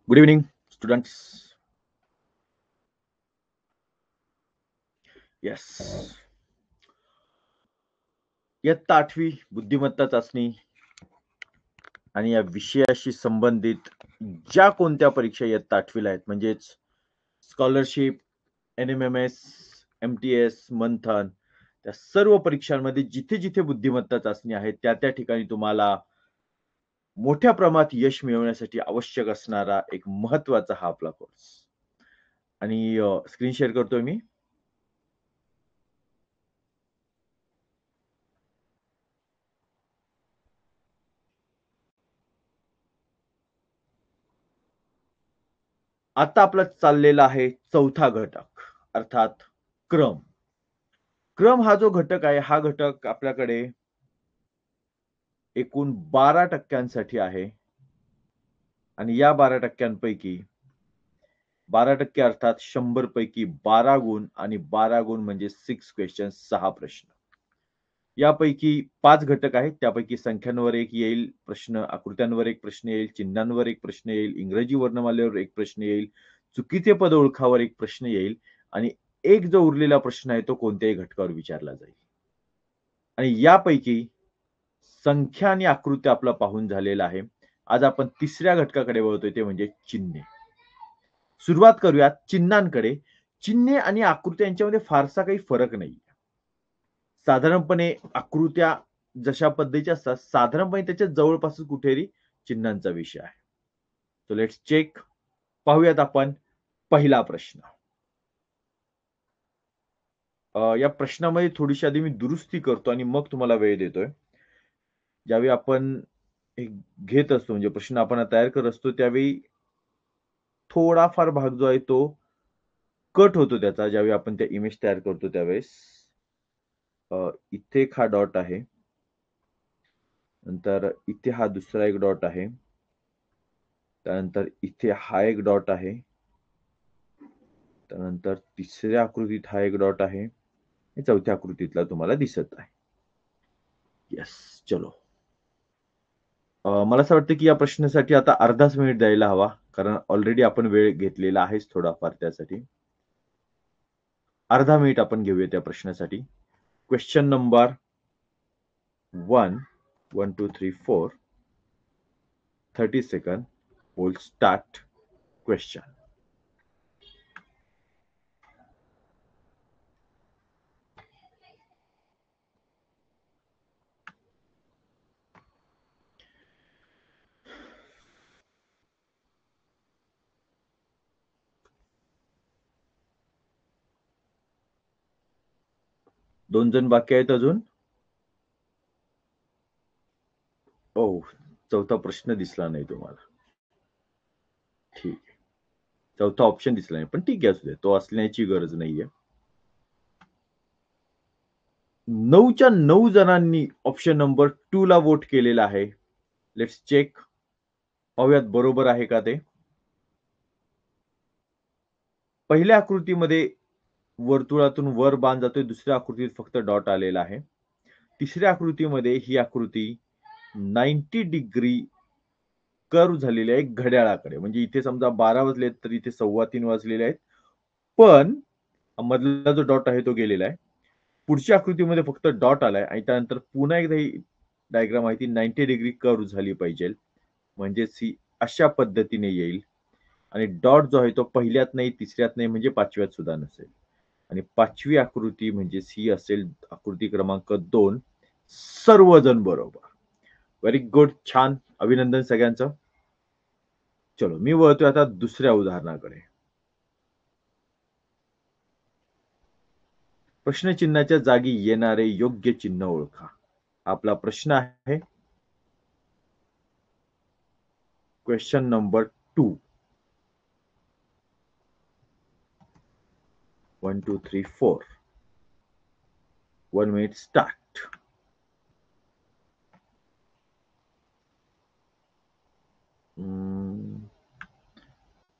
Good evening, students. Yes. इयत्ता 8वी बुद्धिमत्ता चाचणी आणि या विषयाशी संबंधित ज्या कोणत्या परीक्षा इयत्ता 8वीला आहेत म्हणजेच स्कॉलरशिप, NMMS, MTS, मंथन त्या सर्व परीक्षांमध्ये जिथे-जिथे बुद्धिमत्ता चाचणी आहे त्या ठिकाणी तुम्हाला मोठ्या प्रमाणात यश मिळवण्यासाठी आवश्यक असणारा एक महत्त्वाचा हा आपला कोर्स. आणि स्क्रीन शेअर करतोय मी. आता आपला चाललेला आहे चौथा घटक अर्थात क्रम. क्रम हा जो घटक आहे, हा घटक आपल्याकडे एकूण 12% आहे. आणि या 12% 12% अर्थात 100 पैकी 12 गुण आणि 12 गुण म्हणजे 6 क्वेश्चन्स 6 प्रश्न. यापैकी 5 घटक आहेत. त्यापैकी संख्यांवर एक येईल प्रश्न, आकृत्यांवर एक प्रश्न येईल, चिन्हांवर एक प्रश्न येईल, इंग्रजी वर्णमालेवर एक प्रश्न येईल, चुकीचे पद ओळखावर एक प्रश्न येईल आणि एक जो उरलेला प्रश्न आहे तो कोणत्याही घटकावर विचारला जाईल. आणि यापैकी संख्या आणि आकृती आपला पाहून झालेला आहे. आज आपण तिसऱ्या घटकाकडे वळतोय ते म्हणजे चिन्हे. सुरुवात करूयात चिन्हांकडे. चिन्हे आणि आकृत्या यांच्यामध्ये फारसा काही फरक नाही. साधारणपणे आकृत्या जशा पद्धतीच्या असतात, साधारणपणे त्याच्या जवळपासच कुठेतरी चिन्हांचा विषय आहे. So let's check. पाहूयात आपण पहिला प्रश्न. या प्रश्नामध्ये थोडीशी आधी मी दुरुस्ती करतो आणि मग तुम्हाला वेळ देतोय. ज्यावेळी आपण हे घेत असतो म्हणजे प्रश्न आपण तयार करत असतो त्यावेळी थोडाफार भाग जो आहे तो कट होतो त्याचा ज्यावेळी आपण त्या इमेज तयार करतो त्यावेळेस. इथे एक हा डॉट आहे. नंतर इथे हा दुसरा एक डॉट आहे. त्यानंतर इथे हा एक डॉट आहे. त्यानंतर तिसऱ्या आकृतीत हा एक डॉट आहे. चौथ्या आकृतीतला तुम्हाला दिसत आहे. येस, चलो. मला असं वाटतं की या प्रश्नासाठी आता अर्धाच मिनिट द्यायला हवा कारण ऑलरेडी आपण वेळ घेतलेला आहेच थोडाफार त्यासाठी. अर्धा मिनिट आपण घेऊया त्या प्रश्नासाठी. Question number 1, 1, 2, 3, 4. 30 seconds. We'll start question. दोन जण बाकी आहेत अजून. चौथा प्रश्न दिसला नाही तुम्हाला. ठीक आहे. चौथा ऑप्शन दिसला नाही पण ठीक आहे, असू दे. तो असण्याची गरज नाहीये. 9च्या 9 जणांनी ऑप्शन नंबर 2 ला वोट केलेला आहे. Let's check. पाहूयात बरोबर आहे का ते. पहिल्या आकृतीमध्ये वर्तुळातून वर बाण जातोय, दुसऱ्या आकृतीत फक्त डॉट आलेला आहे. तिसऱ्या आकृतीमध्ये ही आकृती 90 डिग्री कर्व झालेली आहे घड्याळाकडे. म्हणजे इथे समजा 12 वाजलेत तर इथे 3:15 वाजलेले आहेत. पण मधला जो डॉट आहे तो गेलेला आहे. पुढच्या आकृतीमध्ये फक्त डॉट आलाय आणि त्यानंतर पुन्हा एकदा ही डायग्राम आहे ती 90 डिग्री कर्व झाली पाहिजे. म्हणजेच ही अशा पद्धतीने येईल आणि डॉट जो आहे तो पहिल्यात नाही, तिसऱ्यात नाही म्हणजे पाचव्यात सुद्धा नसेल. आणि पाचवी आकृती म्हणजे ही असेल आकृती क्रमांक 2. सर्वजण बरोबर. व्हेरी गुड, छान, अभिनंदन सगळ्यांचं. चलो मी वळतोय आता दुसऱ्या उदाहरणाकडे. प्रश्नचिन्हाच्या जागी येणारे योग्य चिन्ह ओळखा. आपला प्रश्न आहे. Question number 2. 1, 2, 3, 4. 1 minute start.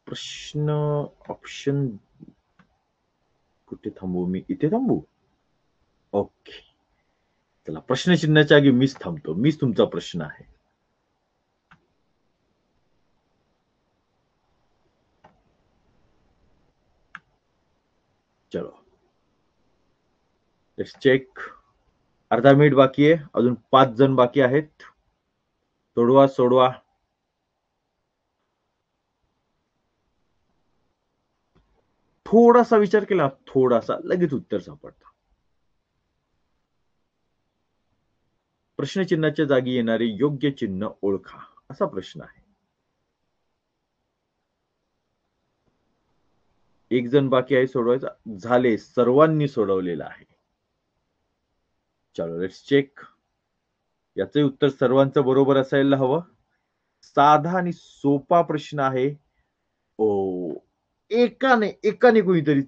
प्रश्न ऑप्शन कुठे थांबू मी? इथे थांबू? ओके. चला प्रश्नचिन्हाच्या जागी मीच थांबतो. मीच तुमचा प्रश्न आहे. चलो लेट्स चेक. अर्धा मिनिट बाकी आहे. अजून 5 जण बाकी आहेत. सोडवा. थोडासा विचार केला, थोडासा लगेच उत्तर सापडतं. प्रश्नचिन्हाच्या जागी येणारे योग्य चिन्ह ओळखा, असा प्रश्न आहे. एक जण बाकी आहे सोडवायचा. झाले, सर्वांनी सोडवलेलं आहे. चलो लेट्स चेक. याचे उत्तर सर्वांचं बरोबर असायला हवं. साधा आणि सोपा प्रश्न आहे. ओ, एकाने कोणीतरी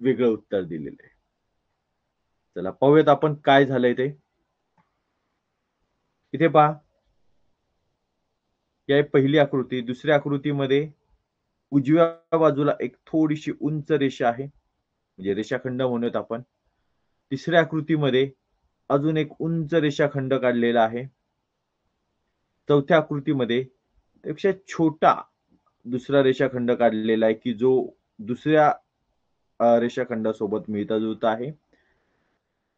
वेगळं उत्तर दिलेलं आहे. चला पाहूयात आपण काय झालंय ते. इथे पहा, ही पहिली आकृती. दुसऱ्या आकृतीमध्ये उजव्या बाजूला एक थोडीशी उंच रेषा आहे, म्हणजे रेषाखंड म्हणूयात आपण. तिसऱ्या आकृतीमध्ये अजून एक उंच रेषाखंड काढलेला आहे. चौथ्या आकृतीमध्ये त्यापेक्षा छोटा दुसरा रेषाखंड काढलेला आहे, की जो दुसऱ्या रेषाखंडासोबत मिळता जुळता आहे.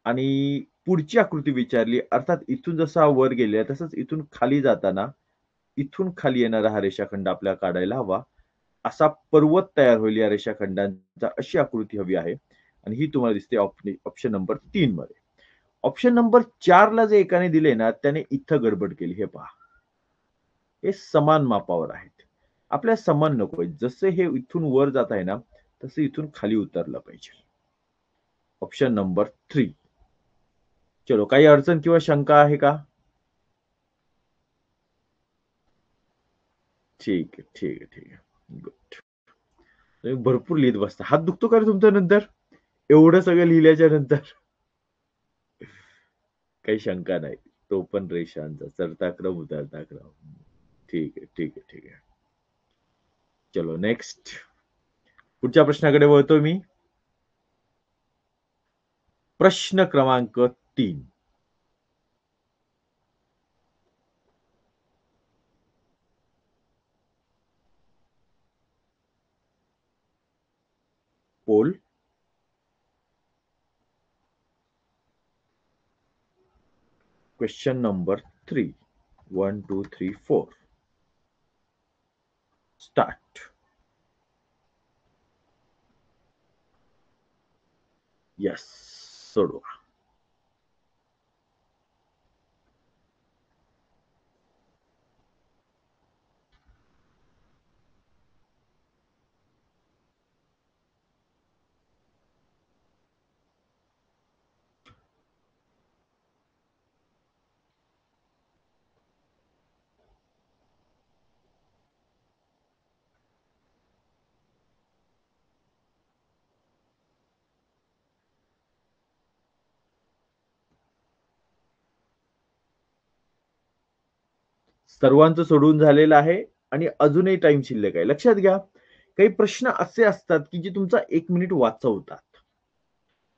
आणि पुढची आकृती विचारली, अर्थात इथून जसा वर गेले तसंच इथून खाली जाताना इथून खाली येणारा हा रेषाखंड आपल्याला काढायला हवा. असा पर्वत तयार होईल या रेषाखंडांचा, अशी आकृती हवी आहे. आणि ही तुम्हाला दिसते ऑप्शन नंबर 3 मध्ये. ऑप्शन नंबर 4 ला जे एकाने दिले ना, त्याने इथं गडबड केली. हे पहा, हे समान मापावर आहेत. आपल्याला समान नकोय. जसे हे इथून वर जात आहे ना, तसं इथून खाली उतरलं पाहिजे. Option number 3. चलो, काही अडचण किंवा शंका आहे का? ठीक आहे. गुड. तुम्ही भरपूर लिहित बसता. हात दुखतो का रे तुमचा नंतर? एवढं सगळं लिहिल्याच्या नंतर? काही शंका नाही. तो पण रेषांचा चढता क्रम उतरता क्रम. ठीक आहे. चलो नेक्स्ट. पुढच्या प्रश्नाकडे वळतो मी. प्रश्न क्रमांक 3. Pole. Question number 3. 1, 2, 3, 4. Start. Yes. सोडवा. सर्वांचं सोडून झालेलं आहे आणि अजूनही टाइम शिल्लक आहे. लक्षात घ्या, काही प्रश्न असे असतात की जे तुमचा 1 मिनिट वाचवतात.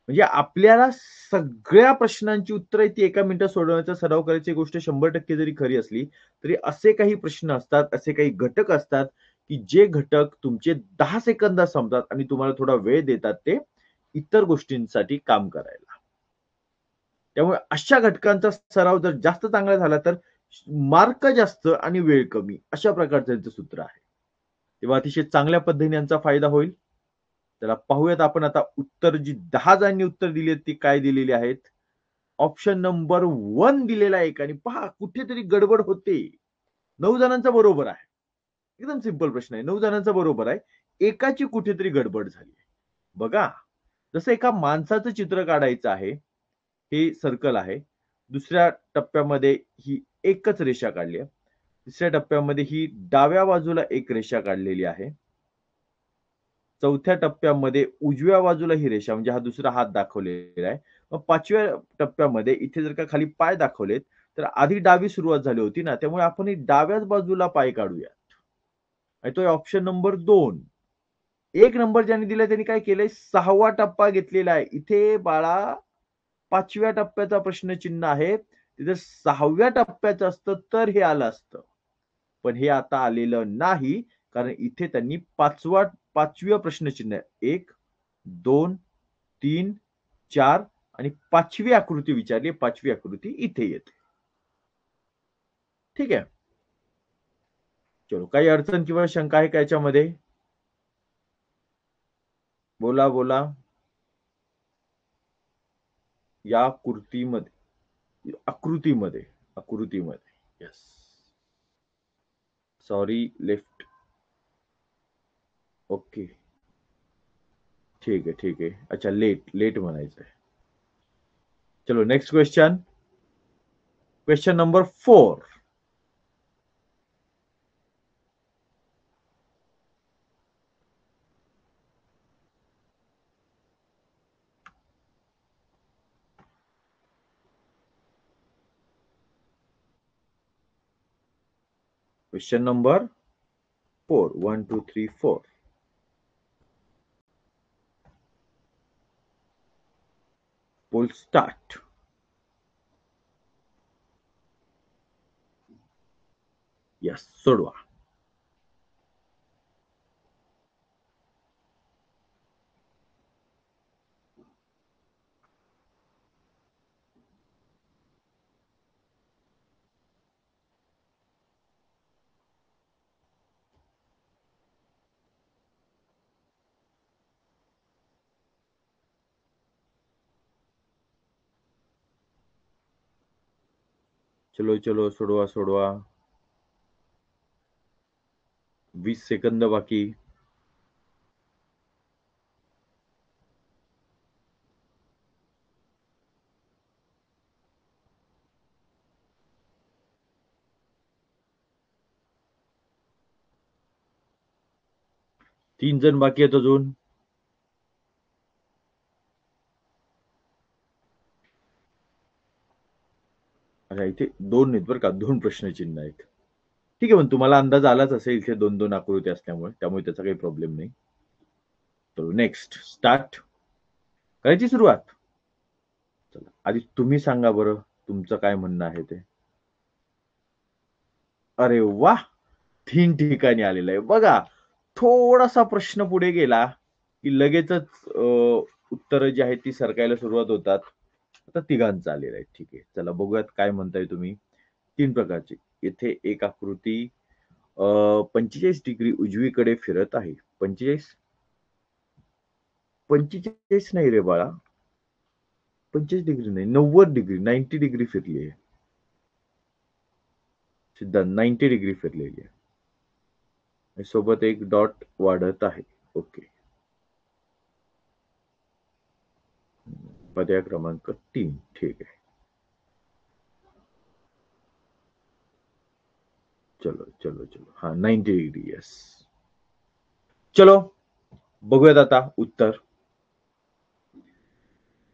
म्हणजे आपल्याला सगळ्या प्रश्नांची उत्तरं ती एका मिनिटात सोडवण्याचा सराव करायची गोष्ट 100% जरी खरी असली, तरी असे काही प्रश्न असतात, असे काही घटक असतात, की जे घटक तुमचे 10 सेकंदात संपतात आणि तुम्हाला थोडा वेळ देतात ते इतर गोष्टींसाठी काम करायला. त्यामुळे अशा घटकांचा सराव जर जास्त चांगला झाला तर मार्क जास्त आणि वेळ कमी, अशा प्रकारचं त्यांचं सूत्र आहे. तेव्हा अतिशय चांगल्या पद्धतीने यांचा फायदा होईल. त्याला पाहूयात आपण आता उत्तर. जी 10 जणांनी उत्तर दिली ती काय दिलेली आहेत. ऑप्शन नंबर 1 दिलेला आहे आणि पहा कुठेतरी गडबड होते. 9 जणांचा बरोबर आहे. एकदम सिंपल प्रश्न आहे. 9 जणांचा बरोबर आहे. एकाची कुठेतरी गडबड झाली. बघा, जसं एका माणसाचं चित्र काढायचं आहे. हे सर्कल आहे. दुसऱ्या टप्प्यामध्ये ही एकच रेषा काढली आहे. तिसऱ्या टप्प्यामध्ये ही डाव्या बाजूला एक रेषा काढलेली आहे. चौथ्या टप्प्यामध्ये उजव्या बाजूला ही रेषा, म्हणजे हा दुसरा हात दाखवलेला आहे. मग 5व्या टप्प्यामध्ये इथे जर का खाली पाय दाखवलेत, तर आधी डावी सुरुवात झाली होती ना, त्यामुळे आपण ही डाव्याच बाजूला पाय काढूयात. आणि तो ऑप्शन नंबर 2. 1 नंबर ज्यांनी दिलाय त्यांनी काय केलंय, 6वा टप्पा घेतलेला आहे. इथे बाळा 5व्या टप्प्याचा प्रश्नचिन्ह आहे. तिथे 6व्या टप्प्याचं असतं तर हे आलं असतं. पण हे आता आलेलं नाही, कारण इथे त्यांनी 5व्या प्रश्नचिन्ह 1, 2, 3, 4 आणि 5वी आकृती विचारली. 5वी आकृती इथे येते. ठीक आहे. चलो, काही अडचण किंवा शंका आहे का याच्यामध्ये? बोला बोला. या आकृतीमध्ये येस. Sorry, left. ओके, ठीक आहे. अच्छा, लेट म्हणायचं आहे. चलो, next question. Question number 4. Question number 4. 1, 2, 3, 4. Full start. Yes, सोडवा. चलो, सोडवा. 20 सेकंद बाकी. तीन जण बाकी आहेत अजून. अच्छा, इथे 2 आहेत बरं का, 2 प्रश्नचिन्ह आहेत. ठीक आहे, पण तुम्हाला अंदाज आलाच असेल इथे 2 आकृती असल्यामुळे, त्यामुळे त्याचा काही प्रॉब्लेम नाही. चलो, नेक्स्ट स्टार्ट. करायची सुरुवात. चला, आधी तुम्ही सांगा बरं, तुमचं काय म्हणणं आहे ते. अरे वा, 3 ठिकाणी आलेलं आहे. बघा, थोडासा प्रश्न पुढे गेला की लगेचच उत्तरं जी आहेत ती सरकायला सुरुवात होतात. आता तिघांचं आलेलं आहे. ठीक आहे, चला बघूयात काय म्हणताय तुम्ही. 3 प्रकारची. येथे एक आकृती 45 डिग्री उजवीकडे फिरत आहे. 45 नाही रे बाळा. 45 डिग्री नाही, 90 डिग्री, 90 डिग्री फिरली आहे. सिद्धांत 90 डिग्री फिरलेली आहे. सोबत एक डॉट वाढत आहे. ओके. पर्याय क्रमांक 3. ठीक आहे. चलो. हा, 90 डिग्री. यस. चलो, बघूयात आता उत्तर.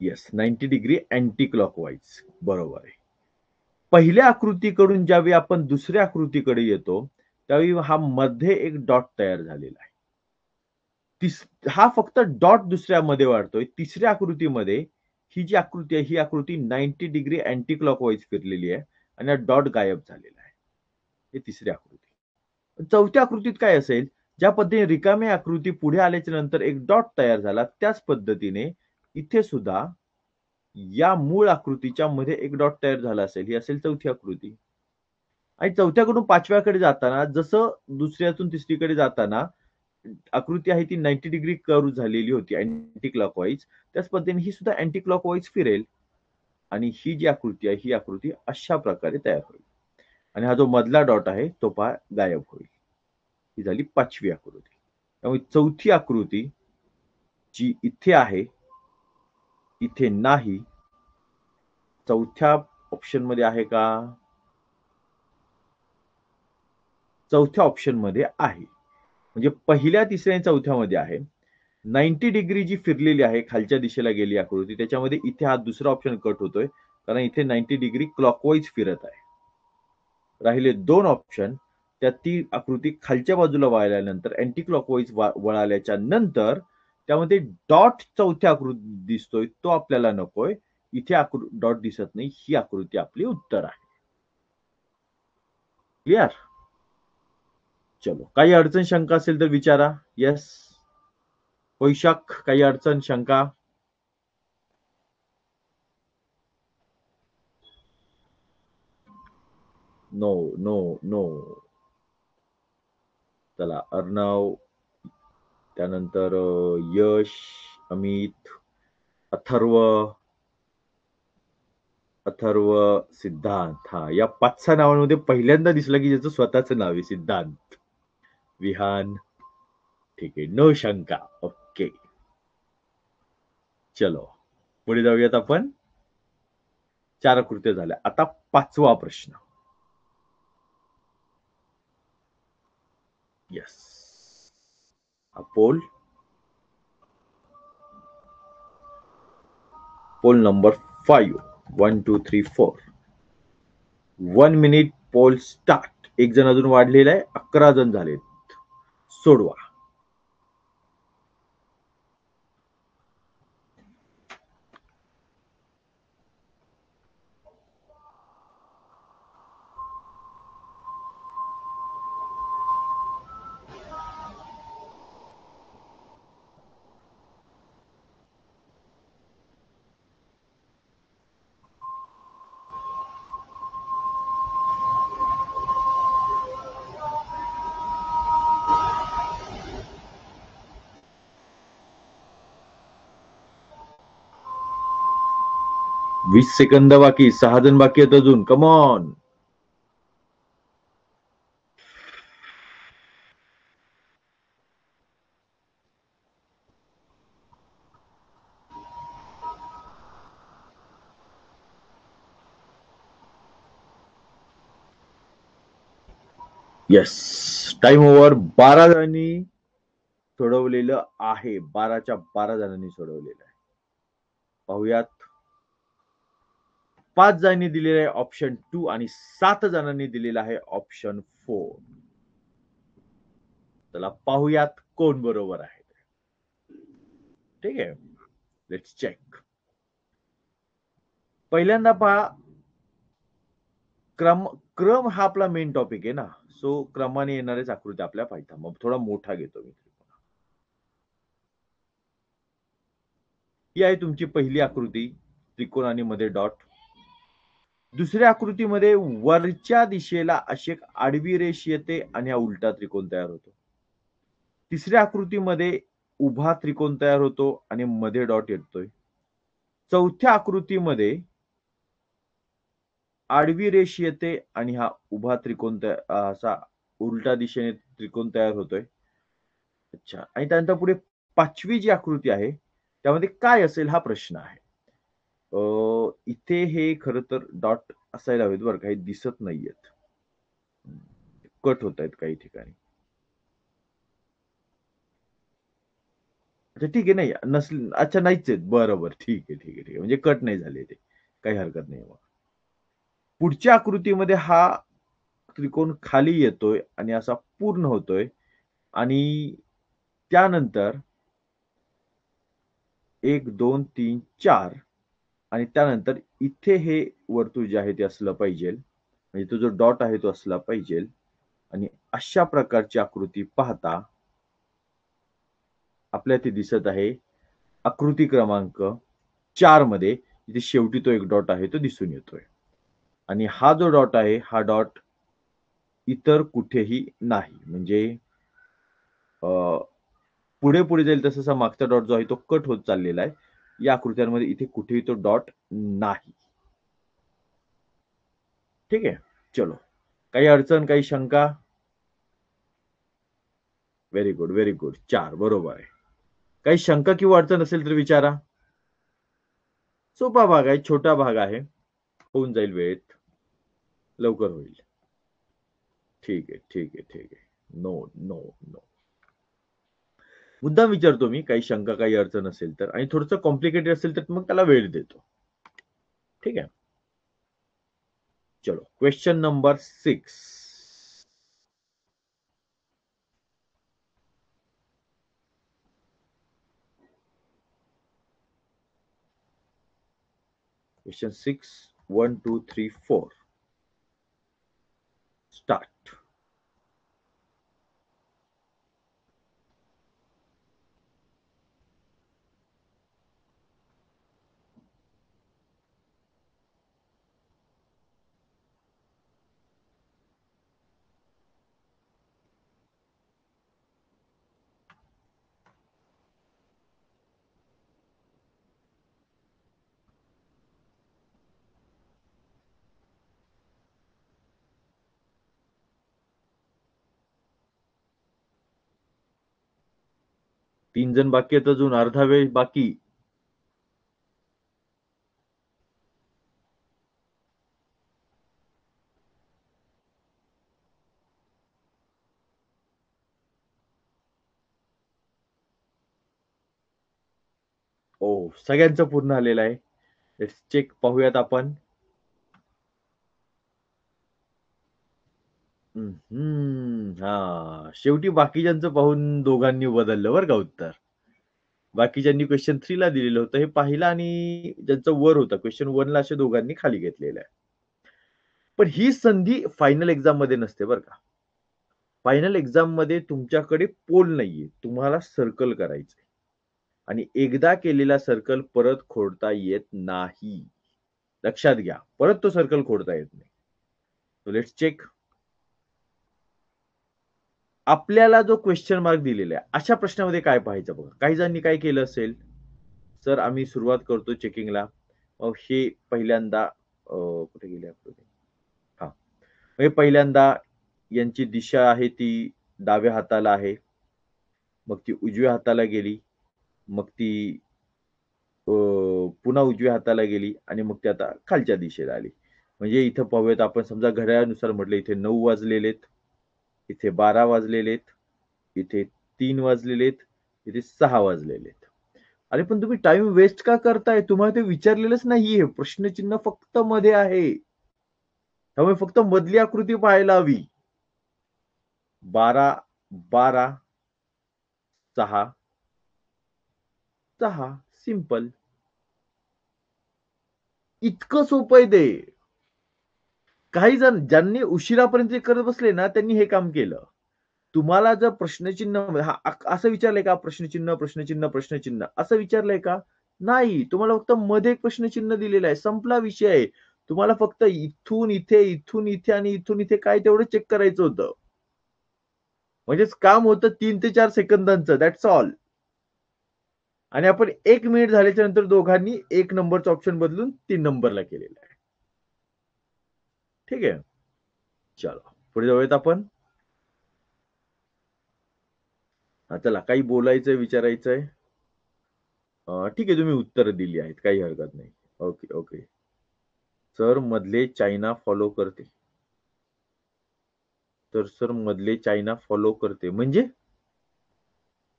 Yes, 90 degree anti clockwise. बरोबर आहे. पहिल्या आकृतीकडून ज्यावेळी आपण दुसऱ्या आकृतीकडे येतो त्यावेळी हा मध्ये एक डॉट तयार झालेला आहे. हा फक्त डॉट दुसऱ्यामध्ये वाढतोय. तिसऱ्या आकृतीमध्ये ही जी आकृती आहे ही आकृती 90 डिग्री अँटी क्लॉकवाईज फिरलेली आहे आणि हा डॉट गायब झालेला आहे. ही तिसरी आकृती. चौथ्या आकृतीत काय असेल, ज्या पद्धतीने रिकाम्या आकृती पुढे आल्याच्या नंतर एक डॉट तयार झाला त्याच पद्धतीने इथे सुद्धा या मूळ आकृतीच्या मध्ये एक डॉट तयार झाला असेल. ही असेल चौथी आकृती. आणि चौथ्याकडून पाचव्याकडे जाताना जसं दुसऱ्यातून तिसरीकडे जाताना आकृती आहे ती 90 डिग्री कर्व झालेली होती अँटी क्लॉकवाईज. त्याच पद्धतीने ही सुद्धा अँटी क्लॉकवाईज फिरेल आणि ही जी आकृती आहे ही आकृती अशा प्रकारे तयार होईल आणि हा जो मधला डॉट आहे तो पहा गायब होईल. ही झाली 5वी आकृती. त्यामुळे चौथी आकृती जी इथे आहे इथे नाही. चौथ्या ऑप्शन मध्ये आहे का? चौथ्या ऑप्शन मध्ये आहे. म्हणजे पहिल्या, तिसऱ्या आणि चौथ्यामध्ये आहे. 90 डिग्री जी फिरलेली आहे खालच्या दिशेला गेली आकृती त्याच्यामध्ये इथे हा दुसरा ऑप्शन कट होतोय कारण इथे 90 डिग्री क्लॉकवाईज फिरत आहे. राहिले 2 ऑप्शन. त्या ती आकृती खालच्या बाजूला वळाल्यानंतर अँटी क्लॉकवाईज वळाल्याच्या नंतर त्यामध्ये डॉट चौथ्या आकृती दिसतोय तो आपल्याला नकोय. इथे डॉट दिसत नाही. ही आकृती आपली उत्तर आहे. क्लिअर? चलो, काही अडचण शंका असेल तर विचारा. येस, वैशाख, काही अडचण शंका? No no no. चला अर्णव, त्यानंतर यश, अमित, अथर्व, अथर्व, सिद्धांत. हा, या 5-6 नावांमध्ये पहिल्यांदा दिसलं की ज्याचं स्वतःच नाव आहे सिद्धांत. विहान, ठीक आहे, नो शंका. ओके, चलो पुढे जाऊयात आपण. 4 आकृत्या झाल्या. आता 5वा प्रश्न. Yes, poll number 5. 1 2 3 4. 1 minute poll start. एक जण अजून वाढलेला आहे, 11 जण झालेत. सोडवा. वीस सेकंद बाकी. 6 जण बाकी आहेत अजून. कमॉन. Yes, time over. 12 जणांनी सोडवलेलं आहे. 12च्या 12 जणांनी सोडवलेलं आहे. पाहूयात. 5 जणांनी दिलेलं आहे ऑप्शन 2 आणि 7 जणांनी दिलेलं आहे ऑप्शन 4. चला पाहूयात कोण बरोबर आहे. ठीक आहे, लेट्स चेक. पहिल्यांदा पहा, क्रम हा आपला मेन टॉपिक आहे ना, सो क्रमाने येणारेच आकृती आपल्या पाहिजे. मग थोडा मोठा घेतो मी. ही आहे तुमची पहिली आकृती, त्रिकोण आणि मध्ये डॉट. दुसऱ्या आकृतीमध्ये वरच्या दिशेला अशी एक आडवी रेष येते आणि हा उलटा त्रिकोण तयार होतो. तिसऱ्या आकृतीमध्ये उभा त्रिकोण तयार होतो आणि मध्ये डॉट येतोय. चौथ्या आकृतीमध्ये आडवी रेष येते आणि हा उभा त्रिकोण असा उलटा दिशेने त्रिकोण तयार होतोय. अच्छा, आणि त्यानंतर पुढे 5वी जी आकृती आहे त्यामध्ये काय असेल हा प्रश्न आहे. इथे हे खरं तर डॉट असायला हवेत बरं, काही दिसत नाहीयेत, कट होत आहेत काही ठिकाणी. अच्छा ठीक आहे, नाही नसले, अच्छा नाहीच आहेत, बरोबर, ठीक आहे ठीक आहे ठीक आहे, म्हणजे कट नाही झाले ते, काही हरकत नाही. मग पुढच्या आकृतीमध्ये हा त्रिकोण खाली येतोय आणि असा पूर्ण होतोय आणि त्यानंतर 1 2 3 4 आणि त्यानंतर इथे हे वर्तुळ जे आहे ते असलं पाहिजे, म्हणजे तो जो डॉट आहे तो असला पाहिजे. आणि अशा प्रकारची आकृती पाहता आपल्या इथे दिसत आहे आकृती क्रमांक 4 मध्ये, इथे शेवटी तो एक डॉट आहे तो दिसून येतोय. आणि हा जो डॉट आहे हा डॉट इतर कुठेही नाही, म्हणजे पुढे पुढे जाईल तसा मागचा डॉट जो आहे तो कट होत चाललेला आहे. या आकृत्यांमध्ये इथे कुठेही तो डॉट नाही. ठीक आहे, चलो. काही अडचण, काही शंका? व्हेरी गुड व्हेरी गुड, 4 बरोबर आहे. काही शंका किंवा अडचण असेल तर विचारा. सोपा भाग आहे, छोटा भाग आहे, होऊन जाईल वेळेत, लवकर होईल. ठीक आहे ठीक आहे ठीक आहे. नो नो नो, मुद्दाम विचारतो मी, काही शंका काही अडचण असेल तर, आणि थोडंसं कॉम्प्लिकेटेड असेल तर मग त्याला वेळ देतो. ठीक आहे, चलो क्वेश्चन नंबर 6. Question 6, 1 2 3 4 start. 3 जण बाकी आहेत, अजून अर्धा वेळ बाकी. ओ, सगळ्यांचं पूर्ण आलेलं आहे. लेट्स चेक, पाहूयात आपण. हां, शेवटी बाकीच्यांचं पाहून दोघांनी बदललं बरं का उत्तर. बाकीच्यांनी क्वेश्चन 3 ला दिलेलं होतं, हे पाहिलं आणि ज्यांचं वर होतं क्वेश्चन 1 ला असे दोघांनी खाली घेतलेलं आहे. पण ही संधी फायनल एक्झाममध्ये नसते बरं का. फायनल एक्झाममध्ये तुमच्याकडे पोल नाहीये. तुम्हाला सर्कल करायचंय आणि एकदा केलेला सर्कल परत खोडता येत नाही. लक्षात घ्या. परत तो सर्कल खोडता येत नाही. So let's check. आपल्याला जो क्वेश्चन मार्क दिलेला आहे, अशा प्रश्नामध्ये काय पाहायचं बघा. काही जणांनी काय केलं असेल, सर आम्ही सुरुवात करतो चेकिंगला. मग हे पहिल्यांदा कुठे गेली आकृती? हां. म्हणजे पहिल्यांदा यांची दिशा आहे ती डाव्या हाताला आहे. मग ती उजव्या हाताला गेली. मग ती पुन्हा उजव्या हाताला गेली आणि मग ती आता खालच्या दिशेला आली. म्हणजे इथं पाहूयात आपण, समजा घड्याळानुसार म्हटलं, इथे 9 वाजलेलेत, इथे 12 वाजलेलेत, इथे 3 वाजलेलेत, इथे 6 वाजलेलेत. अरे पण तुम्ही टाइम वेस्ट का करताय? तुम्हाला ते विचारलेलंच नाहीये. प्रश्नचिन्ह फक्त मध्ये आहे. त्यामुळे फक्त मधली आकृती पाहायला हवी. 12, 12, 6, 6. सिंपल. इतकं सोपं आहे ते. काही जण ज्यांनी उशिरापर्यंत ते करत बसले ना, त्यांनी हे काम केलं. तुम्हाला जर प्रश्नचिन्ह असं विचारलंय का? प्रश्नचिन्ह, प्रश्नचिन्ह, प्रश्नचिन्ह असं विचारलंय का? नाही. तुम्हाला फक्त मध्ये एक प्रश्नचिन्ह दिलेलं आहे. संपला विषय. तुम्हाला फक्त इथून इथे, इथून इथे आणि इथून इथे काय तेवढं चेक करायचं होतं. म्हणजेच काम होतं 3 ते 4 सेकंदांचं. That's all. आणि आपण 1 मिनिट झाल्याच्या नंतर दोघांनी 1 नंबरचा ऑप्शन बदलून 3 नंबरला केलेला आहे. ठीक आहे? चलो. पुढे जाऊयात आपण. चला, काही बोलायचंय, विचारायचंय? ठीक आहे, तुम्ही उत्तरं दिली आहेत. काही हरकत नाही. Okay, okay. सर मधले चायना फॉलो करते. तर सर मधले चायना फॉलो करते म्हणजे?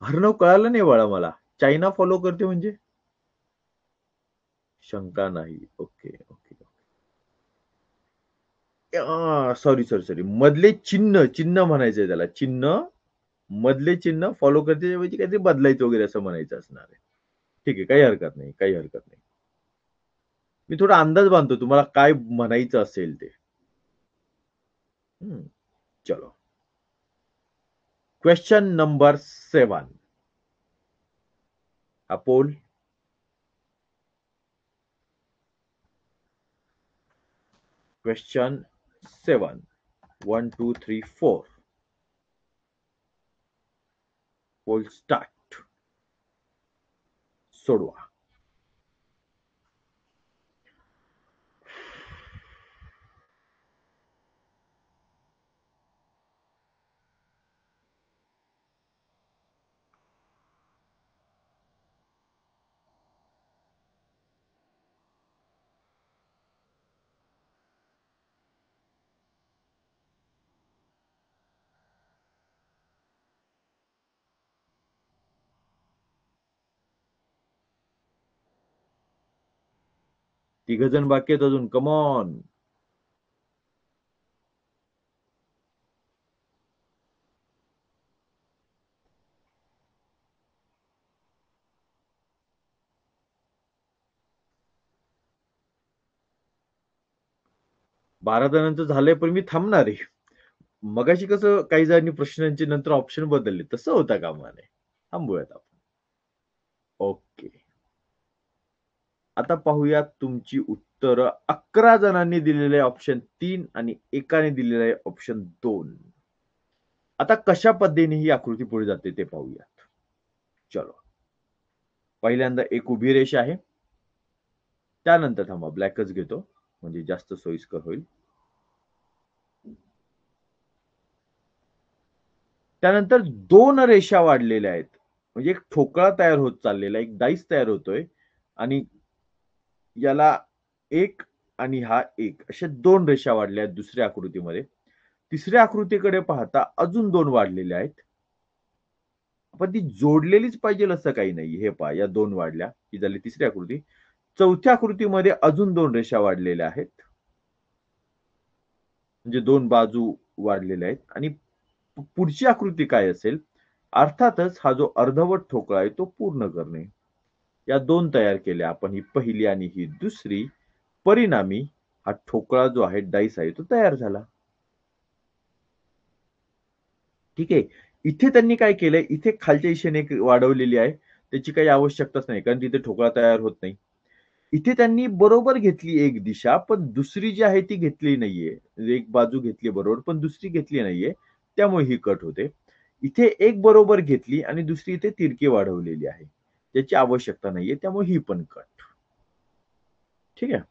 हरनव कळालं नाही बाळा मला. चायना फॉलो करते म्हणजे? शंका नाही. Okay, okay. Sorry, sorry, sorry. मधले चिन्ह, चिन्ह म्हणायचंय त्याला. चिन्ह, मधले चिन्ह फॉलो करते म्हणजे काहीतरी बदलायचं वगैरे असं म्हणायचं असणार आहे. ठीक आहे, काही हरकत नाही, काही हरकत नाही. मी थोडा अंदाज बांधतो तुम्हाला काय म्हणायचं असेल ते. चलो. Question number 7. A poll. Question 7. 1, 2, 3, 4. Poll start. सोडवा. तिघजण बाकी आहेत अजून. Come on. बारा जणांचं झालंय, पण मी थांबणार आहे. मगाशी कसं काही जणांनी प्रश्नांचे नंतर ऑप्शन बदलले, तसं होता कामा नये. थांबूयात आपण. ओके. आता पाहूया तुमची उत्तरं. 11 जणांनी दिलेले ऑप्शन 3 आणि एकाने दिलेलं आहे ऑप्शन 2. आता कशा पद्धतीने ही आकृती पुढे जाते ते पाहूयात. चलो. पहिल्यांदा एक उभी रेषा आहे. त्यानंतर थांबा, ब्लॅकच घेतो म्हणजे जास्त सोयीस्कर होईल. त्यानंतर 2 रेषा वाढलेल्या आहेत. म्हणजे एक ठोकळा तयार होत चाललेला, एक डाईस तयार होतोय आणि याला 1 आणि हा 1 अशा 2 रेषा वाढल्या आहेत दुसऱ्या आकृतीमध्ये. तिसऱ्या आकृतीकडे पाहता अजून 2 वाढलेल्या आहेत. पण ती जोडलेलीच पाहिजेल असं काही नाही. हे पहा या 2 वाढल्या, ही झाली तिसरी आकृती. चौथ्या आकृतीमध्ये अजून 2 रेषा वाढलेल्या आहेत. म्हणजे 2 बाजू वाढलेल्या आहेत आणि पुढची आकृती काय असेल? अर्थातच हा जो अर्धवट ठोकळा आहे तो पूर्ण करणे. या 2 तयार केल्या आपण, ही पहिली आणि ही दुसरी. परिणामी हा ठोकळा जो आहे, डाईस आहे तो तयार झाला. ठीक आहे. इथे त्यांनी काय केलंय, इथे खालच्या दिशेने एक वाढवलेली आहे. त्याची काही आवश्यकताच नाही, कारण तिथे ठोकळा तयार होत नाही. इथे त्यांनी बरोबर घेतली एक दिशा, पण दुसरी जी आहे ती घेतली नाहीये. एक बाजू घेतली बरोबर, पण दुसरी घेतली नाहीये. त्यामुळे ही कट होते. इथे एक बरोबर घेतली आणि दुसरी इथे तिरकी वाढवलेली आहे. त्याची आवश्यकता नाहीये, त्यामुळे ही पण कट. ठीक आहे.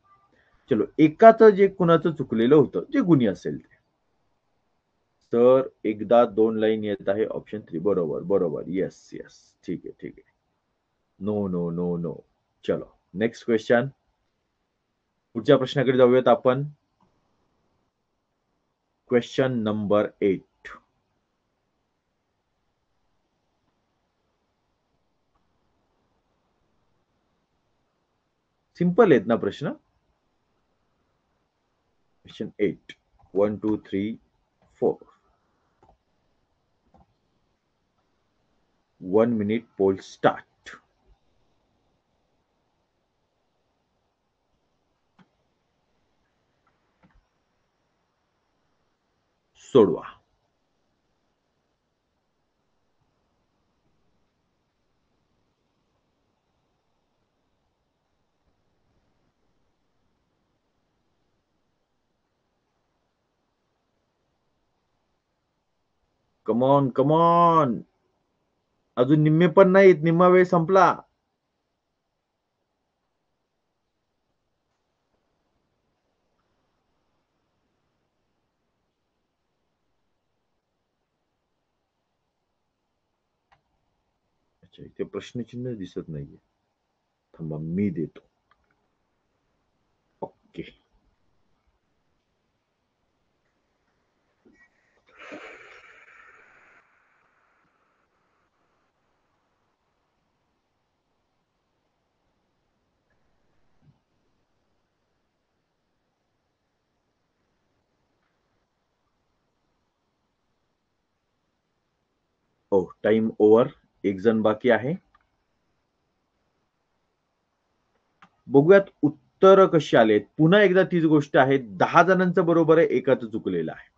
चलो, एकाचं जे कुणाचं चुकलेलं होतं, जे गुणी असेल ते. तर एकदा 2 लाईन येत आहे. ऑप्शन 3 बरोबर, बरोबर. Yes, yes. ठीक आहे, ठीक आहे. No, no, no, no. चलो, नेक्स्ट क्वेश्चन. पुढच्या प्रश्नाकडे जाऊयात आपण. Question number 8. सिंपल आहेत ना प्रश्न? क्वेश्चन 8. 1, 2, 3, 4. 1 minute poll start. सोडवा. Come on, come on. अजून निम्मे पण नाहीत. निम्मा वेळ संपला. अच्छा, इथे प्रश्नचिन्ह दिसत नाहीये. थांबा, मी देतो. ओके. ओ, टाइम ओव्हर. एक जण बाकी आहे. बघूयात उत्तर कशी आलेत. पुन्हा एकदा तीच गोष्ट आहे. 10 जणांचं बरोबर आहे, एकाचं चुकलेलं आहे.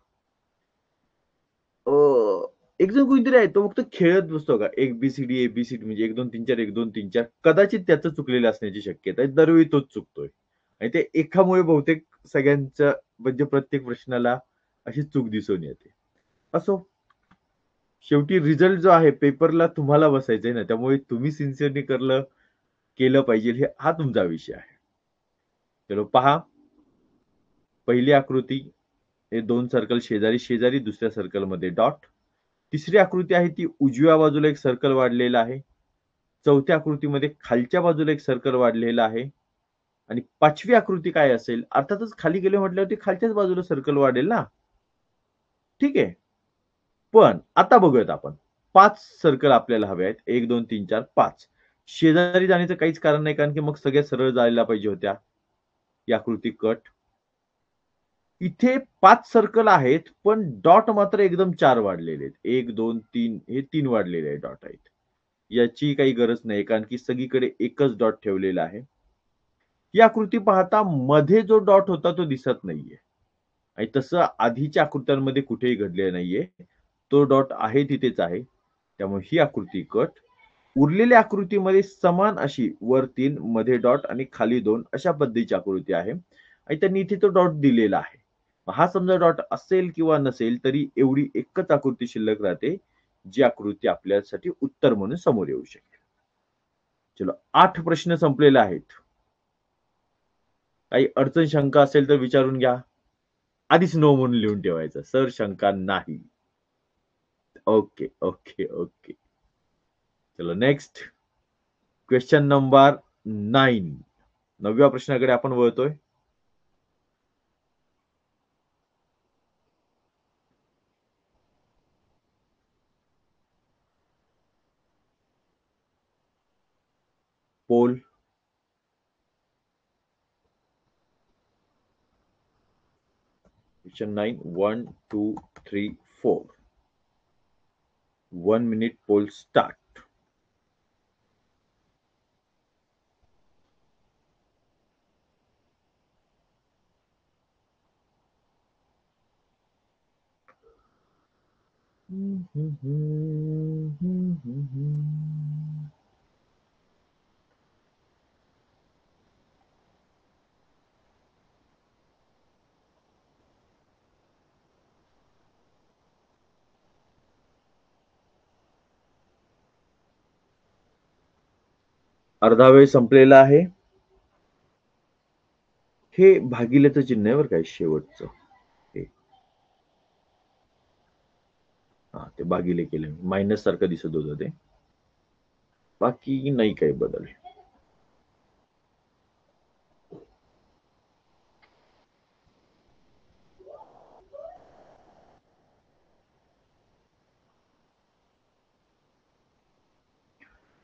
एक जण कोणीतरी आहे, तो फक्त खेळत बसतो का, ए-बी-सी-डी, ए-बी-सी-डी म्हणजे 1, 2, 3, 4, 1, 2, 3, 4. कदाचित त्याचं चुकलेलं असण्याची शक्यता आहे. दरवेळी तोच चुकतोय. आणि ते एकामुळे बहुतेक सगळ्यांचं म्हणजे प्रत्येक प्रश्नाला अशी चूक दिसून येते. असो, शेवटी रिझल्ट जो आहे पेपरला तुम्हाला बसायचंय ना, त्यामुळे तुम्ही सिन्सिअरली केलं पाहिजे हा तुमचा विषय आहे. चलो पहा. पहिली आकृती हे 2 सर्कल शेजारी शेजारी, दुसऱ्या सर्कलमध्ये डॉट. तिसरी आकृती आहे ती उजव्या बाजूला एक सर्कल वाढलेलं आहे. चौथ्या आकृतीमध्ये खालच्या बाजूला एक सर्कल वाढलेलं आहे. आणि 5वी आकृती काय असेल? अर्थातच खाली गेले म्हटल्यावरती खालच्याच बाजूला सर्कल वाढेल ना. ठीक आहे. पण आता बघूयात आपण. 5 सर्कल आपल्याला हवे आहेत. 1, 2, 3, 4, 5. शेजारी जाण्याचं काहीच कारण नाही, कारण की मग सगळ्या सरळ जायला पाहिजे होत्या. ही आकृती कट. इथे 5 सर्कल आहेत, पण डॉट मात्र एकदम 4 वाढलेले आहेत. 1, 2, 3 हे 3 वाढलेले डॉट आहेत. याची काही गरज नाही, कारण की सगळीकडे एकच डॉट ठेवलेला आहे. ही आकृती पाहता मध्ये जो डॉट होता तो दिसत नाहीये. आणि तसं आधीच्या आकृत्यांमध्ये कुठेही घडलेलं नाहीये. तो डॉट आहे तिथेच आहे. त्यामुळे ही आकृती कट. उरलेल्या आकृतीमध्ये समान अशी वर 3, मध्ये डॉट आणि खाली 2 अशा पद्धतीची आकृती आहे. आणि त्यांनी इथे तो डॉट दिलेला आहे. हा समजा डॉट असेल किंवा नसेल तरी एवढी एकच आकृती शिल्लक राहते, जी आकृती आपल्यासाठी उत्तर म्हणून समोर येऊ शकते. चलो, 8 प्रश्न संपलेले आहेत. काही अडचण शंका असेल तर विचारून घ्या. आधीच नो म्हणून लिहून ठेवायचं. सर शंका नाही. Okay, okay, okay. चलो नेक्स्ट क्वेश्चन नंबर 9. 9व्या प्रश्नाकडे आपण वळतोय. Pole. Question 9. 1, 2, 3, 4. 1 minute poll start. अर्धा वेळ संपलेला आहे. हे भागिलेचं चिन्ह आहे बरं काय शेवटचं. हे हा ते भागिले केले मायनस सारखं दिसत होतं ते. बाकी नाही काही बदल.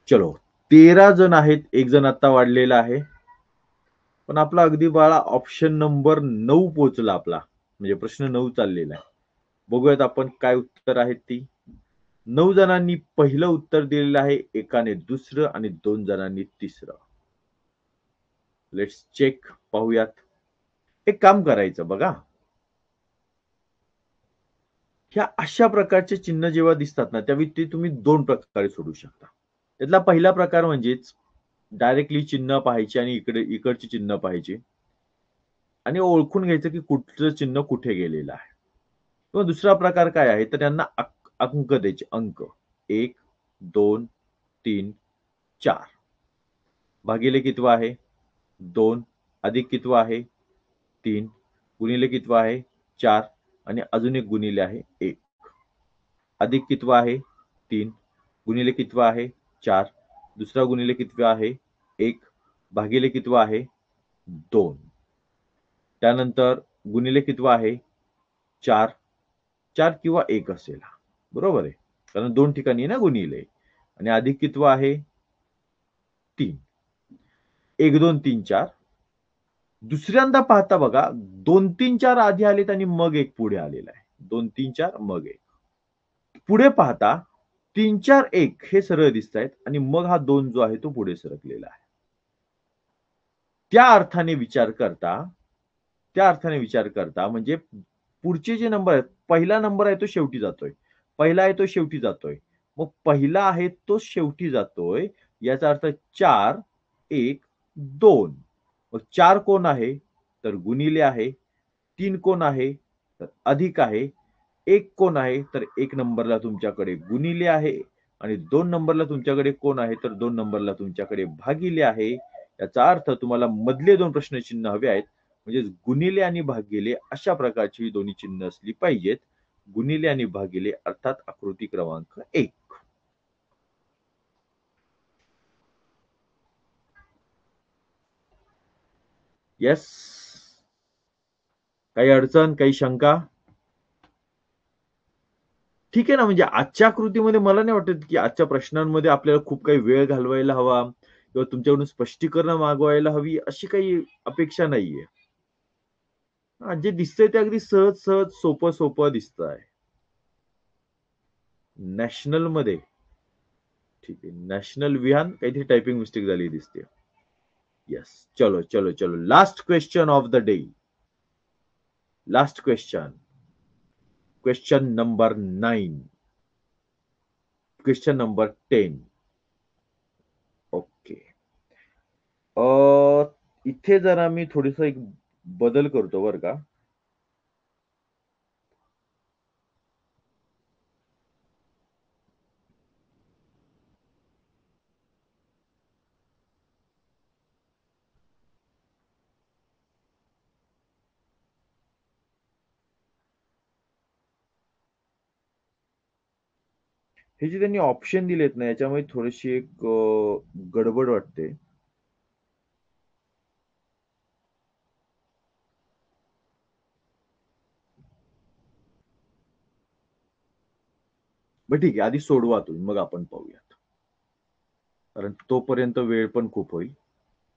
चलो 13 जण आहेत. एक जण आता वाढलेला आहे. पण आपला अगदी बाळा ऑप्शन नंबर 9 पोहोचला आपला. म्हणजे प्रश्न 9 चाललेला आहे. बघूयात आपण काय उत्तर आहेत ती. 9 जणांनी पहिलं उत्तर दिलेलं आहे, एकाने दुसरं आणि 2 जणांनी तिसरं. लेट्स चेक पाहूयात. एक काम करायचं बघा. ह्या अशा प्रकारचे चिन्ह जेव्हा दिसतात ना, त्यावेळी ते तुम्ही 2 प्रकारे सोडू शकता. त्यातला पहिला प्रकार म्हणजेच डायरेक्टली चिन्ह पाहायचे आणि इकडचे चिन्ह पाहायचे आणि ओळखून घ्यायचं की कुठचं चिन्ह कुठे गेलेलं आहे. किंवा दुसरा प्रकार काय आहे, तर त्यांना अंक द्यायचे. अंक 1, 2, 3, 4. भागिले कितवा आहे? 2. अधिक कितवा आहे? 3. गुणिले कितवा आहे? 4. आणि अजून एक गुणिले आहे 1. अधिक कितवा आहे? 3. गुणिले कितवा आहे? 4. दुसरा गुणिले कितवा आहे? 1. भागिले कितवा आहे? 2. त्यानंतर गुणिले कितवा आहे? 4. 4 किंवा 1 असेल हा. बरोबर आहे. कारण 2 ठिकाणी ना गुणिले. आणि अधिक कितवा आहे? 3. 1, 2, 3, 4. दुसऱ्यांदा पाहता बघा 2, 3, 4 आधी आलेत आणि मग 1 पुढे आलेला आहे. 2, 3, 4 मग 1. पुढे पाहता 3, 4, 1 हे सरळ दिसतायत आणि मग हा 2 जो आहे तो पुढे सरकलेला आहे. त्या अर्थाने विचार करता म्हणजे पुढचे जे नंबर आहेत, पहिला नंबर आहे तो शेवटी जातोय. पहिला आहे तो शेवटी जातोय. मग पहिला आहे तो शेवटी जातोय. याचा अर्थ 4, 1, 2. मग 4 कोण आहे? तर गुणिले आहे. 3 कोण आहे? तर अधिक आहे. 1 कोण आहे? तर 1 नंबरला तुमच्याकडे गुणिले आहे आणि 2 नंबरला तुमच्याकडे कोण आहे? तर 2 नंबरला तुमच्याकडे भागिले आहे. याचा अर्थ तुम्हाला मधले 2 प्रश्नचिन्ह हवे आहेत. म्हणजेच गुणिले आणि भागिले अशा प्रकारची ही दोन्ही चिन्ह असली पाहिजेत. गुणिले आणि भागिले अर्थात आकृती क्रमांक 1. येस. काही अडचण, काही शंका? ठीक आहे ना, म्हणजे आजच्या कृतीमध्ये मला नाही वाटत, की आजच्या प्रश्नांमध्ये आपल्याला खूप काही वेळ घालवायला हवा किंवा तुमच्याकडून स्पष्टीकरण मागवायला हवी, अशी काही अपेक्षा नाहीये. जे दिसतंय ते अगदी सहज-सहज, सोपं-सोपं दिसतंय. नॅशनलमध्ये ठीक आहे. नॅशनल विहान काहीतरी टायपिंग मिस्टेक झाली दिसते. येस. चलो, चलो, चलो. Last question of the day. Last question. Question number 9. Question number 10. Okay. इथे जरा मी थोडंसं एक बदल करतो बरं का. हे जे त्यांनी ऑप्शन दिलेत ना, याच्यामध्ये थोडीशी एक गडबड वाटते. बरं ठीक आहे, आधी सोडवा तुम्ही, मग आपण पाहूयात. कारण तोपर्यंत वेळ पण खूप होईल.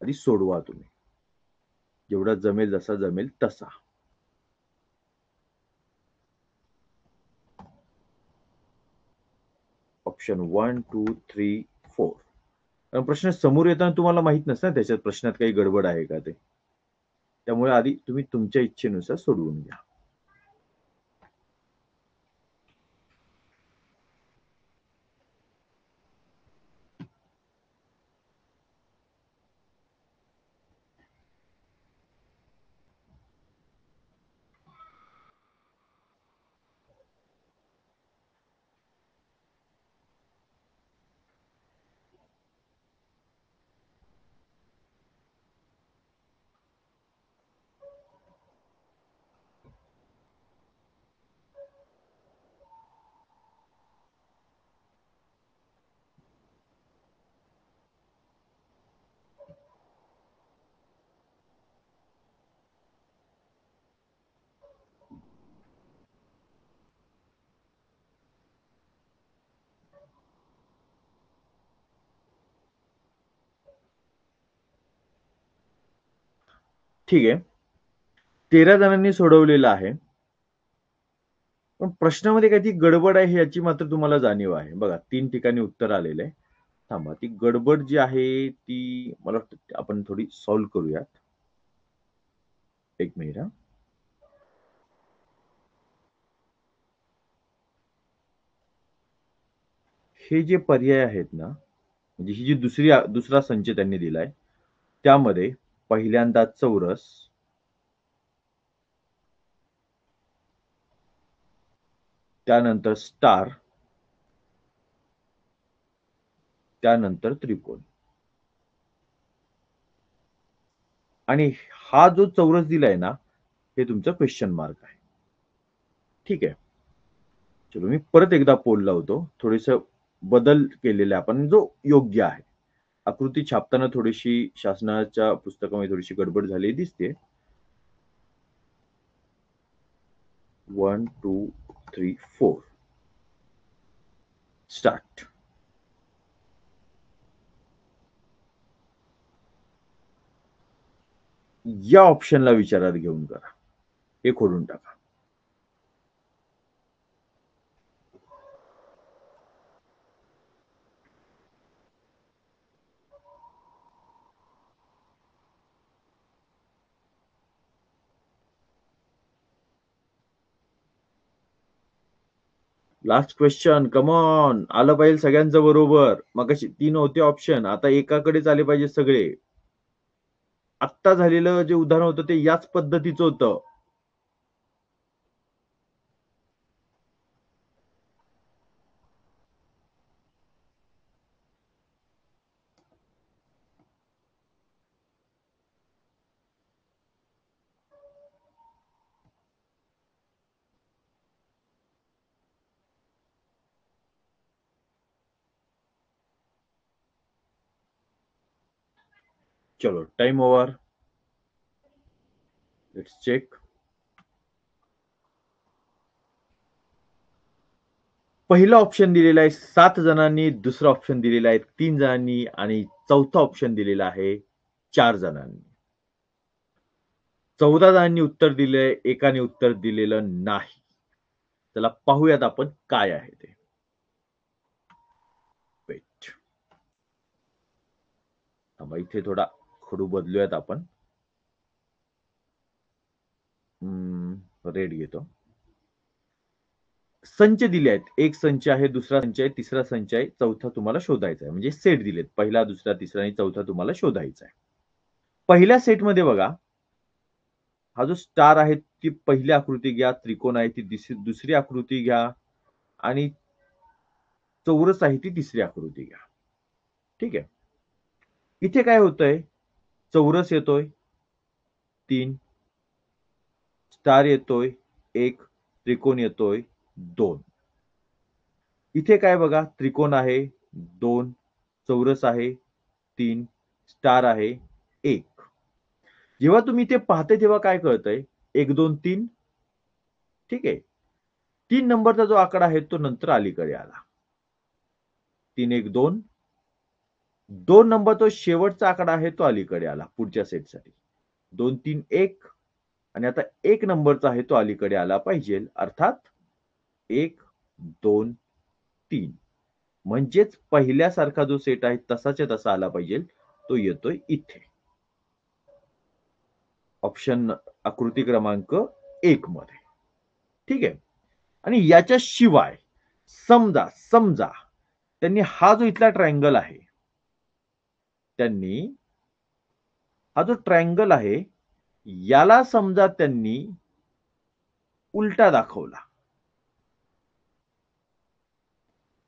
आधी सोडवा तुम्ही. जेवढा जमेल, जसा जमेल तसा. ऑप्शन 1, 2, 3, 4. कारण प्रश्न समोर येताना तुम्हाला माहित नसतं ना त्याच्यात प्रश्नात काही गडबड आहे का ते. त्यामुळे आधी तुम्ही तुमच्या इच्छेनुसार सोडवून घ्या. ठीक आहे. 13 जणांनी सोडवलेलं आहे. पण प्रश्नामध्ये काहीतरी गडबड आहे याची मात्र तुम्हाला जाणीव आहे. बघा 3 ठिकाणी उत्तर आलेलं आहे. थांबा, ती गडबड जी आहे ती मला वाटतं आपण थोडी सॉल्व्ह करूयात. एक मिनिट हां. हे जे पर्याय आहेत ना, म्हणजे ही जी दुसरा संच त्यांनी दिलाय, त्यामध्ये पहिल्यांदा चौरस, त्यानंतर स्टार, त्यानंतर त्रिकोण. आणि हा जो चौरस दिलाय ना, हे तुमचं क्वेश्चन मार्क आहे. ठीक आहे. चलो मी परत एकदा पोल लावतो. थोडेसं बदल केलेला आहे आपण जो योग्य आहे. आकृती छापताना थोडीशी शासनाच्या पुस्तकामध्ये थोडीशी गडबड झालेली दिसते. 1, 2, 3, 4. स्टार्ट. या ऑप्शनला विचारात घेऊन करा. हे खोडून टाका. Last question, come on. आलं पाहिजे सगळ्यांचं बरोबर. मगाशी 3 होते ऑप्शन, आता एकाकडेच आले पाहिजे सगळे. आत्ता झालेलं जे उदाहरण होतं ते याच पद्धतीचं होतं. चलो टाइम ओव्हर. Let's check. पहिला ऑप्शन दिलेला आहे 7 जणांनी, दुसरा ऑप्शन दिलेला आहे 3 जणांनी आणि चौथा ऑप्शन दिलेला आहे 4 जणांनी. 14 जणांनी उत्तर दिलंय, एकाने उत्तर दिलेलं नाही. चला पाहूयात आपण काय आहे ते. वेट. थांबा, इथे थोडा खडू बदलूयात आपण. रेड घेतो. संच दिले आहेत. एक संच आहे, दुसरा संच आहे, तिसरा संच आहे, चौथा तुम्हाला शोधायचा आहे. म्हणजे सेट दिलेत. पहिला, दुसरा, तिसरा आणि चौथा तुम्हाला शोधायचा आहे. पहिल्या सेटमध्ये बघा, हा जो स्टार आहे ती पहिली आकृती घ्या, त्रिकोण आहे ती दुसरी आकृती घ्या आणि चौरस आहे ती तिसरी आकृती घ्या. ठीक आहे. इथे काय होतंय? चौरस येतोय 3, स्टार येतोय 1, त्रिकोण येतोय 2. इथे काय बघा, त्रिकोण आहे, 2 चौरस आहे, 3 स्टार आहे, 1. जेव्हा तुम्ही ते पाहते तेव्हा काय कळतंय? 1, 2, 3 ठीक आहे. 3 नंबरचा जो आकडा आहे तो नंतर अलीकडे आला. 3, 1, 2. 2 नंबर तो शेवटचा आकडा आहे तो अलीकडे आला पुढच्या सेटसाठी. 2, 3, 1 आणि आता 1 नंबरचा आहे तो अलीकडे आला पाहिजे. अर्थात 1, 2, 3. म्हणजेच पहिल्यासारखा जो सेट आहे तसाच्या तसा आला पाहिजे. तो येतोय इथे. ऑप्शन आकृती क्रमांक 1 मध्ये. ठीक आहे. आणि याच्याशिवाय समजा त्यांनी हा जो इथला ट्रायंगल आहे, त्यांनी हा जो ट्रायंगल आहे, याला समजा त्यांनी उलटा दाखवला.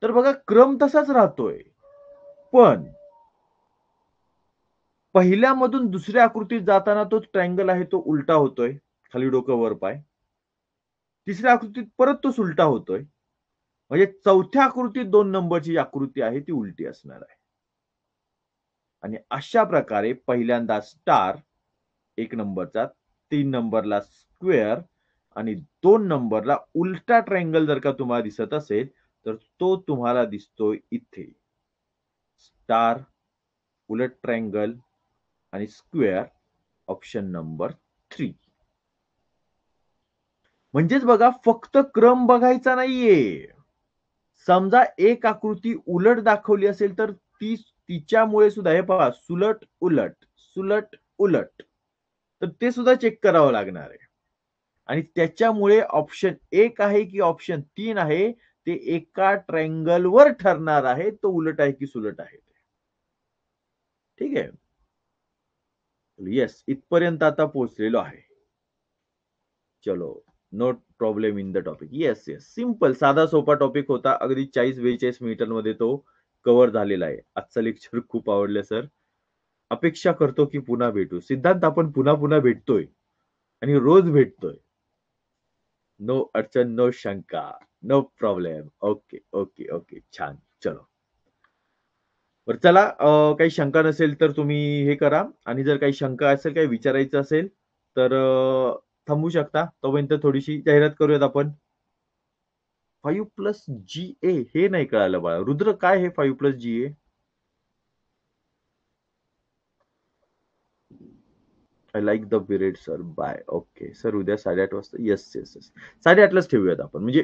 तर बघा क्रम तसाच राहतोय. पण पहिल्यामधून दुसऱ्या आकृतीत जाताना तो ट्रायंगल आहे तो उलटा होतोय. खाली डोकं वर पाय. तिसऱ्या आकृतीत परत तोच उलटा होतोय. म्हणजे चौथ्या आकृतीत 2 नंबरची आकृती आहे ती उलटी असणार आहे. आणि अशा प्रकारे पहिल्यांदा स्टार 1 नंबरचा, 3 नंबरला स्क्वेअर आणि 2 नंबरला उलटा ट्रायंगल जर का तुम्हाला दिसत असेल, तर तो तुम्हाला दिसतोय इथे. स्टार, उलट ट्रायंगल आणि स्क्वेअर ऑप्शन नंबर 3. म्हणजेच बघा फक्त क्रम बघायचा नाहीये. समजा एक आकृती उलट दाखवली असेल तर तिच्यामुळे सुद्धा हे पहा सुलट उलट, सुलट उलट. तर ते सुद्धा चेक करावं लागणार आहे. आणि त्याच्यामुळे ऑप्शन 1 आहे की ऑप्शन 3 आहे ते एका ट्रायंगलवर ठरणार आहे. तो उलट आहे की सुलट आहे. ठीक आहे. येस, इथपर्यंत आता पोहोचलेलो आहे. चलो, no problem in the topic. Yes, yes. Simple साधा सोपा टॉपिक होता. अगदी 40-42 मिनिटांमध्ये तो कव्हर झालेला आहे. आजचं लेक्चर खूप आवडलं सर. अपेक्षा करतो की पुन्हा भेटू. सिद्धांत आपण पुन्हा भेटतोय आणि रोज भेटतोय. नो अडचण, नो शंका, no problem. Okay, okay, okay. छान. चलो. बरं चला काही शंका नसेल तर तुम्ही हे करा आणि जर काही शंका असेल, काही विचारायचं असेल तर थांबू शकता. तोपर्यंत थोडीशी जाहिरात करूयात आपण. 5+ GA हे नाही कळालं बाळा. रुद्र काय हे 5+ GA? I like the period sir. Bye. Okay. Sir उद्या 8:30 वाजता. Yes, yes, yes. 8:30लाच ठेवूयात आपण. म्हणजे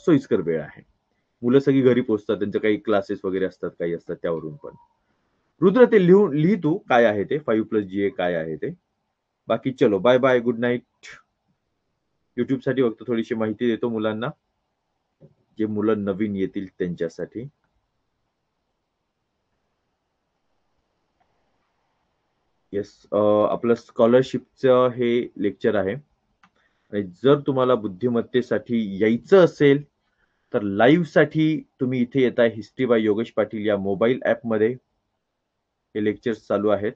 सोयीस्कर वेळ आहे. मुलं सगळी घरी पोहोचतात. त्यांचे काही क्लासेस वगैरे असतात, काही असतात त्यावरून पण. रुद्र ते लिही तू काय आहे ते 5+ GA काय आहे ते. बाकी चलो बाय बाय, गुड नाईट. YouTubeसाठी फक्त थोडीशी माहिती देतो मुलांना. जे मुलं नवीन येतील त्यांच्यासाठी. येस, आपलं स्कॉलरशिपचं हे लेक्चर आहे. आणि जर तुम्हाला बुद्धिमत्तेसाठी यायचं असेल, तर लाईव्हसाठी तुम्ही इथे येताय हिस्ट्री बाय योगेश पाटील या मोबाईल ॲपमध्ये. हे लेक्चर्स चालू आहेत.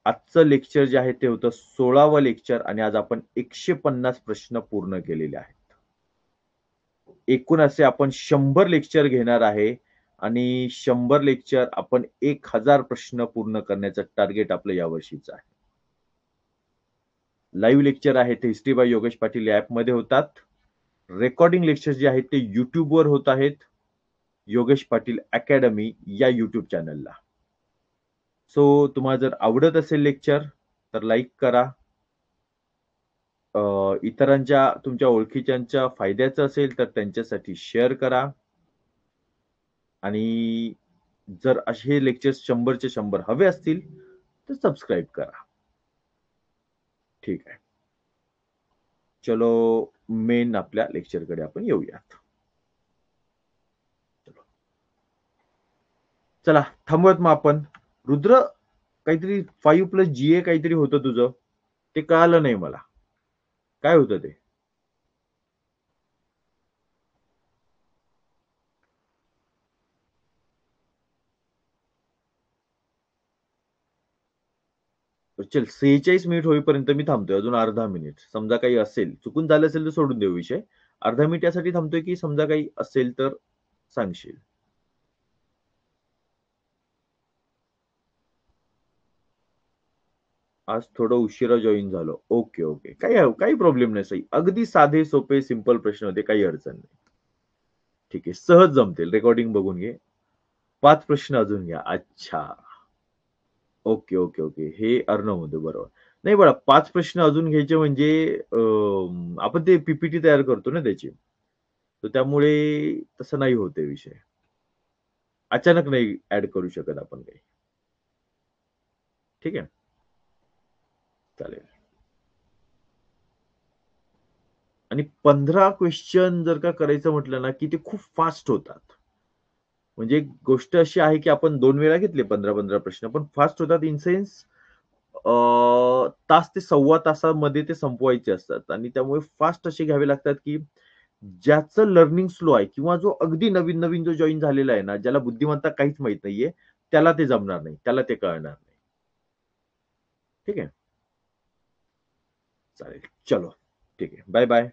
आजचं लेक्चर जे आहे ते होतं 16वं लेक्चर आणि आज आपण 150 प्रश्न पूर्ण केलेले आहेत. एकूण असे आपण 100 लेक्चर घेणार आहे आणि 100 लेक्चर आपण 1000 प्रश्न पूर्ण करण्याचं टार्गेट आपलं यावर्षीचं आहे. लाईव्ह लेक्चर आहे ते हिस्ट्री बाय योगेश पाटील या ॲपमध्ये होतात. रेकॉर्डिंग लेक्चर्स जे आहेत ते YouTubeवर होत आहेत. योगेश पाटील अकॅडमी या YouTube चॅनलला. सो तुम्हाला जर आवडत असेल लेक्चर तर लाईक करा. इतरांच्या तुमच्या ओळखीच्यांच्या फायद्याचं असेल तर त्यांच्यासाठी शेअर करा. आणि जर असे लेक्चर्स 100चे 100 हवे असतील तर सबस्क्राईब करा. ठीक आहे. चलो मेन आपल्या लेक्चरकडे आपण येऊयात. चला थांबूयात मग आपण. रुद्र काहीतरी 5+ GA काहीतरी होतं तुझं. ते कळालं नाही मला. काय होतं ते? चल 46 मिनिट होईपर्यंत मी थांबतोय. अजून अर्धा मिनिट. समजा काही असेल, चुकून झालं असेल तर सोडून देऊ विषय. अर्धा मिनिट यासाठी थांबतोय की समजा काही असेल तर सांगशील. आज थोडं उशिरा जॉइन झालो. Okay, okay. काही प्रॉब्लेम नाही सई. अगदी साधे, सोपे, सिंपल प्रश्न होते. काही अडचण नाही. ठीक आहे. सहज जमतील. रेकॉर्डिंग बघून घे. 5 प्रश्न अजून घ्या. अच्छा. Okay, okay, okay. हे अर्णव होते. बरोबर. नाही बाळा 5 प्रश्न अजून घ्यायचे म्हणजे आपण ते पी तयार करतो ना त्याची. तर त्यामुळे तसं नाही होत विषय. अचानक नाही ॲड करू शकत आपण काही. ठीक आहे? चालेल. आणि 15 क्वेश्चन जर का करायचं म्हटलं ना, की ते खूप फास्ट होतात. म्हणजे गोष्ट अशी आहे, की आपण 2 वेळा घेतले 15-15 प्रश्न, पण फास्ट होतात इन सेन्स तास ते सव्वा तासामध्ये ते संपवायचे असतात आणि त्यामुळे फास्ट असे घ्यावे लागतात, की ज्याचं लर्निंग स्लो आहे किंवा जो अगदी नवीन-नवीन जो जॉइन झालेला आहे ना, ज्याला बुद्धिमत्ता काहीच माहीत नाहीये, त्याला ते जमणार नाही. त्याला ते कळणार नाही. ठीक आहे? चालेल. चलो. ठीक आहे. बाय-बाय.